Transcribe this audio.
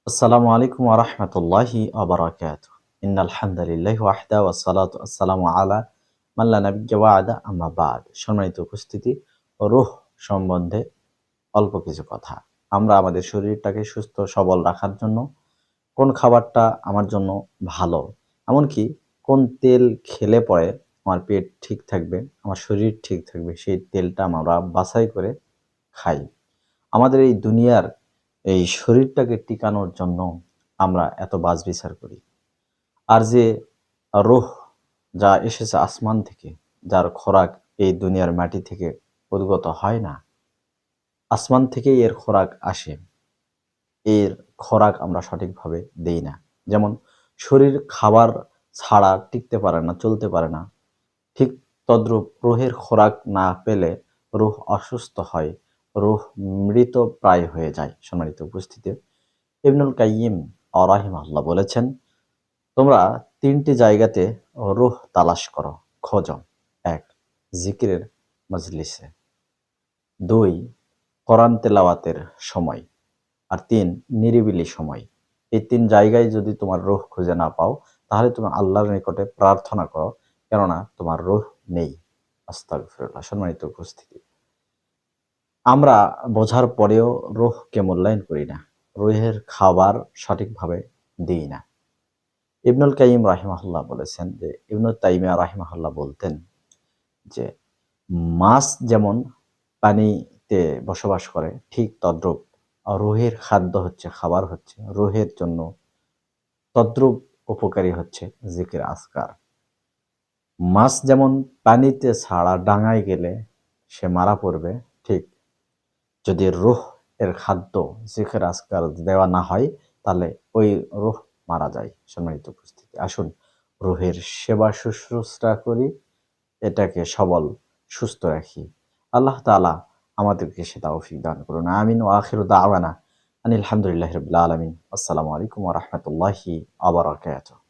আসসালামু আলাইকুম ওয়া রাহমাতুল্লাহি ওয়া বারাকাতুহু। ইন্নাল হামদালিল্লাহি ওয়াহদা ওয়াস সালাতু ওয়াসসালামু আলা মান লা নাবিয়্যা বা'দা আম্মা বা'দ। সম্মানিত উপস্থিতি, রূহ সম্বন্ধে অল্প কিছু কথা। আমরা আমাদের শরীরটাকে সুস্থ সবল রাখার জন্য কোন খাবারটা আমার জন্য ভালো, এমনকি কোন তেল খেলে পরে আমার পেট ঠিক থাকবে, আমার শরীর ঠিক থাকবে, সেই তেলটা আমরা বাছাই করে খাই। আমাদের এই দুনিয়ার এই শরীরটাকে টিকানোর জন্য আমরা এত বাছবিচার করি। আর যে রূহ যা এসেছে আসমান থেকে, যার খোরাক এই দুনিয়ার মাটি থেকে উদ্গত হয় না, আসমান থেকেই এর খোরাক আসে। এর খোরাক আমরা সঠিকভাবে দেই না। যেমন শরীর খাবার ছাড়া টিকতে পারে না, চলতে পারে না। ঠিক তদ্রূপ রূহের খোরাক না পেলে রূহ অসুস্থ হয়, রূহ মৃতপ্রায় হয়ে যায়। সম্মানিত উপস্থিতি, ইবনুল কাইয়িম রাহিমাহুল্লাহ বলেছেন, তোমরা ৩টি জায়গাতে রূহ তালাশ করো, খোঁজো। ১. জিকিরের মজলিসে। ২. কোরআন তেলাওয়াতের সময়। আর ৩. নিরিবিলি সময়। এই ৩ জায়গায় যদি তোমার রূহ খুঁজে না পাও, তাহলে তুমি আল্লাহর নিকটে প্রার্থনা করো, কেননা তোমার রূহ নেই। আস্তাগফিরুল্লাহ। সম্মানিত উপস্থিতি, আমরা বোঝার পরেও রূহকে মূল্যায়ন করি না, রূহের খাবার সঠিকভাবে দিই না। ইবনুল কাইয়িম রাহিমাহুল্লাহ বলেছেন যে, ইবনু তাইমিয়া রাহিমাহুল্লাহ বলতেন যে, মাছ যেমন পানিতে বসবাস করে, ঠিক তদ্রূপ রূহের খাদ্য হচ্ছে, খাবার হচ্ছে, রূহের জন্য তদ্রূপ উপকারী হচ্ছে জিকির আজকার। মাছ যেমন পানিতে ছাড়া ডাঙায় গেলে সে মারা পড়বে, ঠিক যদি রূহ এর খাদ্য জিকির আজকার দেওয়া না হয়, তাহলে ওই রূহ মারা যায়। সম্মানিত উপস্থিতি, আসুন রূহের সেবা শুশ্রূষা করি, এটাকে সবল সুস্থ রাখি। আল্লাহ তাআলা আমাদেরকে সে তৌফিক দান করুন। আমিন। ওয়া আখিরু দাওয়ানা আনিল হামদুলিল্লাহি রাব্বিল আলামিন। আসসালামু আলাইকুম ওয়া রাহমাতুল্লাহি ওয়া বারাকাতুহু।